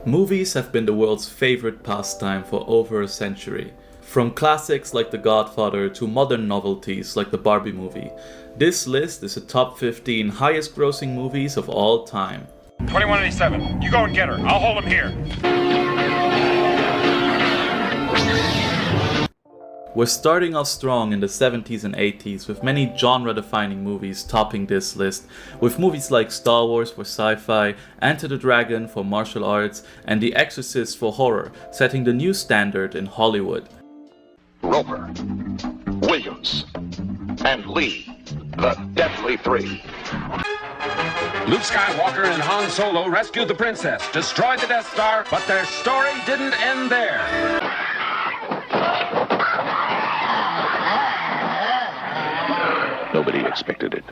Movies have been the world's favorite pastime for over a century. From classics like The Godfather to modern novelties like the Barbie movie, this list is the top 15 highest grossing movies of all time. 2187, you go and get her. I'll hold him here. We're starting off strong in the 70s and 80s with many genre-defining movies topping this list, with movies like Star Wars for sci-fi, Enter the Dragon for martial arts, and The Exorcist for horror, setting the new standard in Hollywood. Roper, Williams, and Lee, the Deadly Three. Luke Skywalker and Han Solo rescued the princess, destroyed the Death Star, but their story didn't end there. Nobody expected it.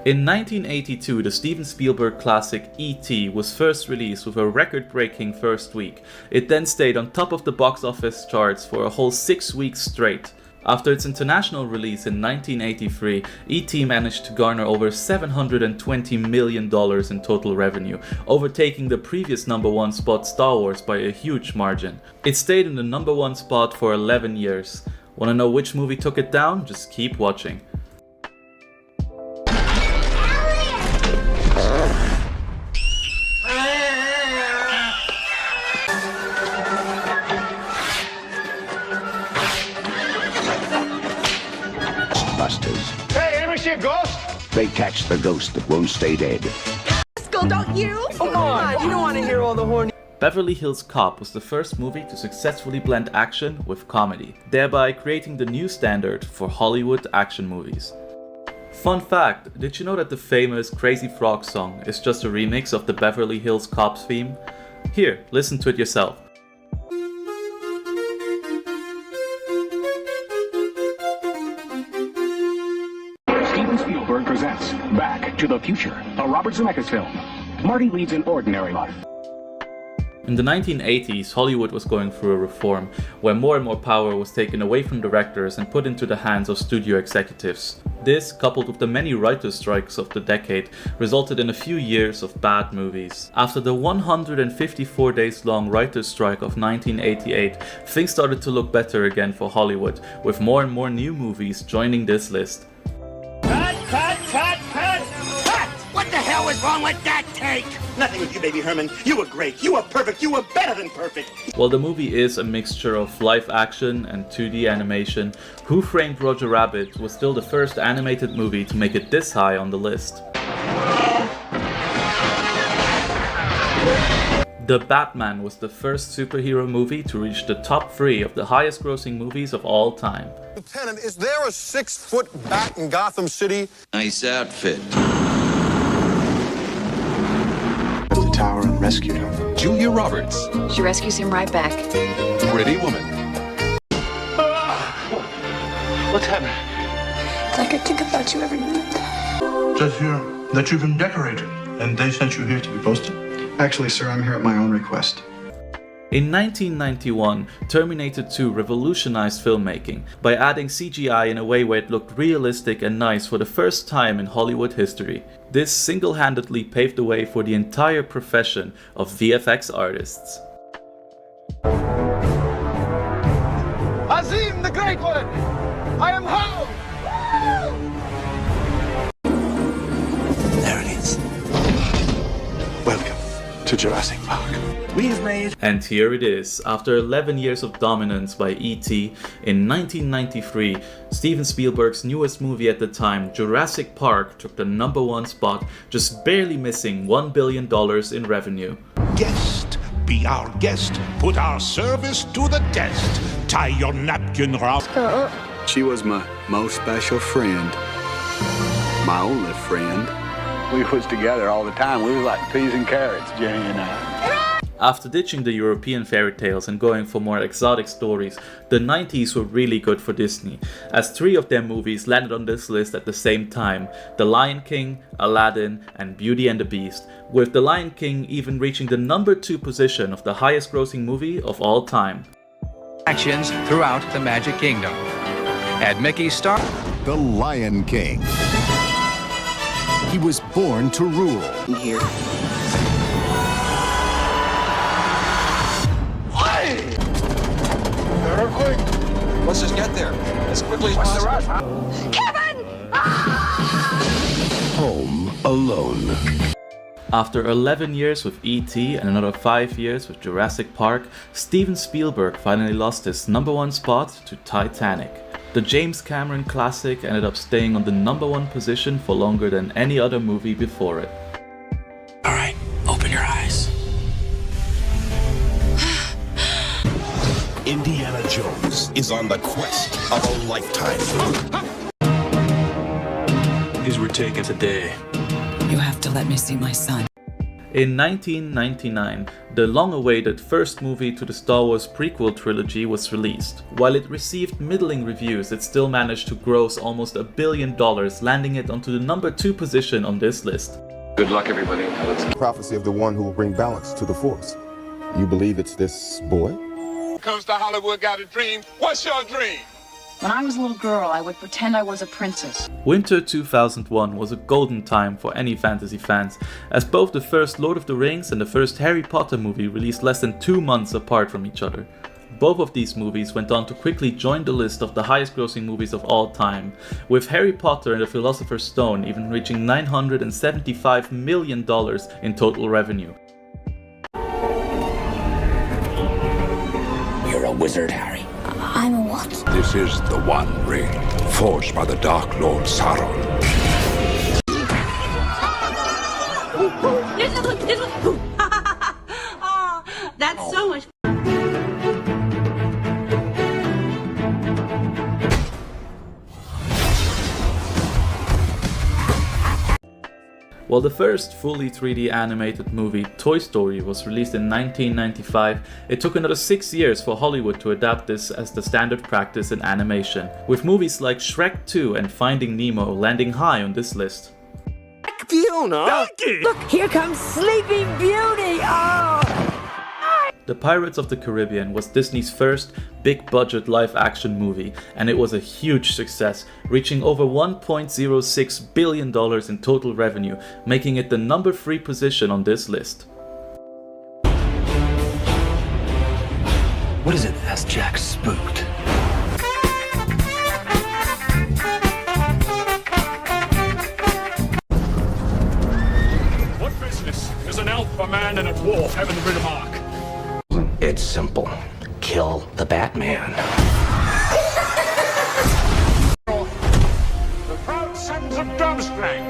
In 1982, the Steven Spielberg classic E.T. was first released with a record-breaking first week. It then stayed on top of the box office charts for a whole 6 weeks straight. After its international release in 1983, E.T. managed to garner over $720 million in total revenue, overtaking the previous number one spot Star Wars by a huge margin. It stayed in the number one spot for 11 years. Wanna know which movie took it down? Just keep watching. Busters. Hey, anybody see a ghost? They catch the ghost that won't stay dead. Go, don't you? Come on, you don't want to hear all the horny. Beverly Hills Cop was the first movie to successfully blend action with comedy, thereby creating the new standard for Hollywood action movies. Fun fact, did you know that the famous Crazy Frog song is just a remix of the Beverly Hills Cop's theme? Here, listen to it yourself. Steven Spielberg presents Back to the Future, a Robert Zemeckis film. Marty leads an ordinary life. In the 1980s, Hollywood was going through a reform, where more and more power was taken away from directors and put into the hands of studio executives. This, coupled with the many writers' strikes of the decade, resulted in a few years of bad movies. After the 154 days long writers' strike of 1988, things started to look better again for Hollywood, with more and more new movies joining this list. Cut! What the hell was wrong with that take? Nothing with you, baby Herman. You were great. You were perfect. You were better than perfect. While the movie is a mixture of live action and 2D animation, Who Framed Roger Rabbit was still the first animated movie to make it this high on the list. The Batman was the first superhero movie to reach the top 3 of the highest grossing movies of all time. Lieutenant, is there a 6-foot bat in Gotham City? Nice outfit. To the tower and rescued him. Julia Roberts. She rescues him right back. Pretty Woman. What's happening? It's like I think about you every minute. Says here that you've been decorated, and they sent you here to be posted. Actually, sir, I'm here at my own request. In 1991, Terminator 2 revolutionized filmmaking by adding CGI in a way where it looked realistic and nice for the first time in Hollywood history. This single-handedly paved the way for the entire profession of VFX artists. Azim the Great One! I am home! There it is. Welcome to Jurassic Park. We've made... And here it is. After 11 years of dominance by E.T., in 1993, Steven Spielberg's newest movie at the time, Jurassic Park, took the number one spot, just barely missing $1 billion in revenue. Guest, be our guest, put our service to the test. Tie your napkin round. She was my most special friend. My only friend. We was together all the time. We was like peas and carrots, Jenny and I. After ditching the European fairy tales and going for more exotic stories, the 90s were really good for Disney, as 3 of their movies landed on this list at the same time: The Lion King, Aladdin, and Beauty and the Beast, with The Lion King even reaching the number 2 position of the highest grossing movie of all time. Actions throughout the Magic Kingdom. At Mickey's star, The Lion King. He was born to rule. Here. After 11 years with E.T. and another 5 years with Jurassic Park, Steven Spielberg finally lost his #1 spot to Titanic. The James Cameron classic ended up staying on the #1 position for longer than any other movie before it. Alright, open your eyes. Indiana Jones is on the quest of a lifetime. These were taken today. You have to let me see my son. In 1999, the long-awaited first movie to the Star Wars prequel trilogy was released. While it received middling reviews, it still managed to gross almost $1 billion, landing it onto the #2 position on this list. Good luck, everybody. Prophecy of the one who will bring balance to the Force. You believe it's this boy? Comes to Hollywood, got a dream. What's your dream? When I was a little girl, I would pretend I was a princess. Winter 2001 was a golden time for any fantasy fans, as both the first Lord of the Rings and the first Harry Potter movie released less than 2 months apart from each other. Both of these movies went on to quickly join the list of the highest grossing movies of all time, with Harry Potter and the Philosopher's Stone even reaching $975 million in total revenue. You're a wizard, Harry. I'm a what? This is the One Ring, forged by the Dark Lord Sauron. Oh, that's so much. While the first fully 3D animated movie, Toy Story, was released in 1995, it took another 6 years for Hollywood to adapt this as the standard practice in animation, with movies like Shrek 2 and Finding Nemo landing high on this list. Fiona! Look, here comes Sleeping Beauty. Oh! The Pirates of the Caribbean was Disney's first big-budget live-action movie, and it was a huge success, reaching over $1.06 billion in total revenue, making it the #3 position on this list. What is it? Has Jack spooked? What business is an elf, a man, and a dwarf having the Riddermark? It's simple. Kill the Batman. The proud sons of Durmstrang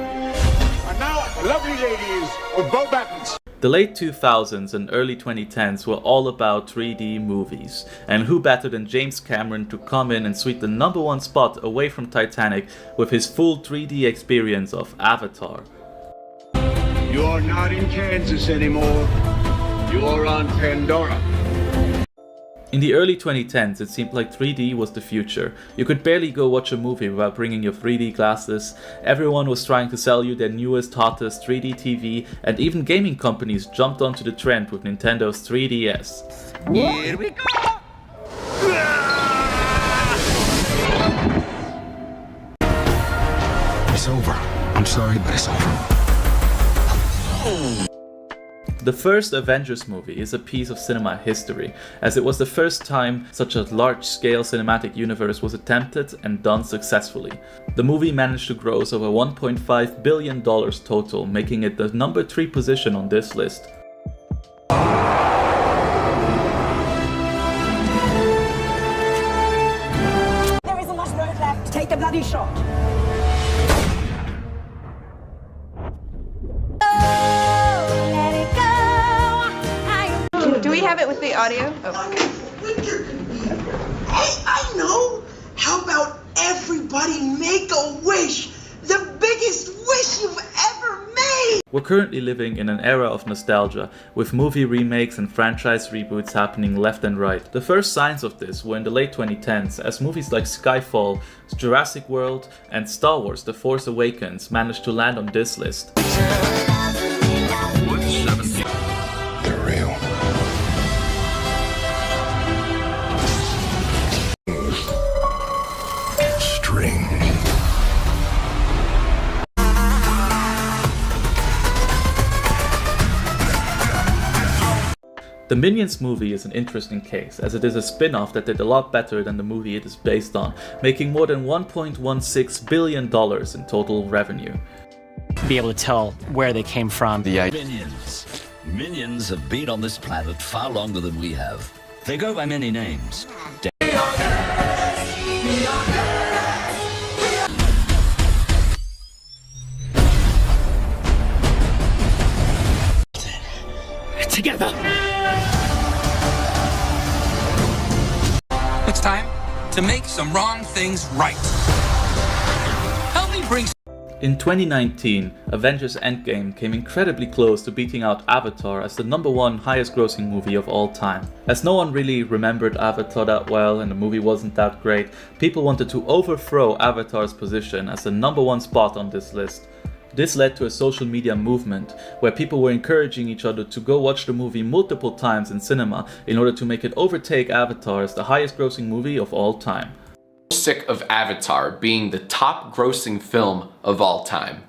are now lovely ladies with bow buttons. The late 2000s and early 2010s were all about 3D movies, and who better than James Cameron to come in and sweep the #1 spot away from Titanic with his full 3D experience of Avatar. You're not in Kansas anymore. You're on Pandora. In the early 2010s, it seemed like 3D was the future. You could barely go watch a movie without bringing your 3D glasses. Everyone was trying to sell you their newest, hottest 3D TV, and even gaming companies jumped onto the trend with Nintendo's 3DS. Here we go! It's over. I'm sorry, but it's over. The first Avengers movie is a piece of cinema history, as it was the first time such a large-scale cinematic universe was attempted and done successfully. The movie managed to gross over $1.5 billion total, making it the #3 position on this list. There isn't much road left. Take the bloody shot. Do we have it with the audio? Oh. Hey, I know! How about everybody make a wish? The biggest wish you've ever made! We're currently living in an era of nostalgia, with movie remakes and franchise reboots happening left and right. The first signs of this were in the late 2010s, as movies like Skyfall, Jurassic World, and Star Wars: The Force Awakens managed to land on this list. They're real. String. The Minions movie is an interesting case, as it is a spin-off that did a lot better than the movie it is based on, making more than $1.16 billion in total revenue. be able to tell where they came from. Minions have been on this planet far longer than we have. They go by many names. Together. It's time to make some wrong things right. Help me bring. In 2019, Avengers Endgame came incredibly close to beating out Avatar as the #1 highest grossing movie of all time. As no one really remembered Avatar that well and the movie wasn't that great, people wanted to overthrow Avatar's position as the #1 spot on this list. This led to a social media movement where people were encouraging each other to go watch the movie multiple times in cinema in order to make it overtake Avatar as the highest grossing movie of all time. Sick of Avatar being the top grossing film of all time.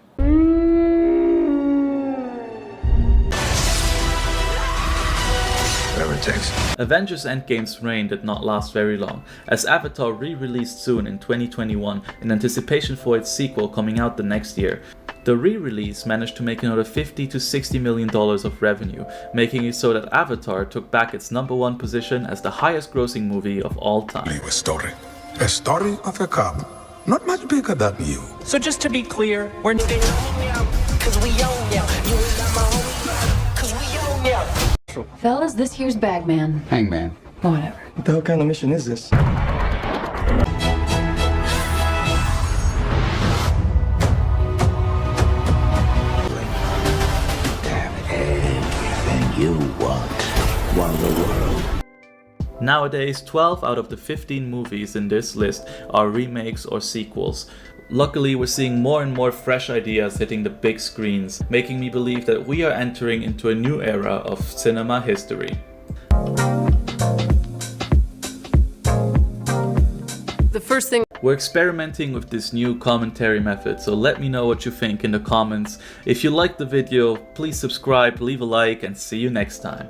Whatever it takes. Avengers Endgame's reign did not last very long, as Avatar re-released soon in 2021 in anticipation for its sequel coming out the next year. The re-release managed to make another $50 to $60 million of revenue, making it so that Avatar took back its #1 position as the highest grossing movie of all time. A story of a cop, not much bigger than you. So just to be clear, we're Fellas, this here's Bagman. Hangman. Oh, whatever. What the hell kind of mission is this? You want the world. Nowadays, 12 out of the 15 movies in this list are remakes or sequels. Luckily, we're seeing more and more fresh ideas hitting the big screens, making me believe that we are entering into a new era of cinema history. The first thing. We're experimenting with this new commentary method, so let me know what you think in the comments. If you liked the video, please subscribe, leave a like, and see you next time.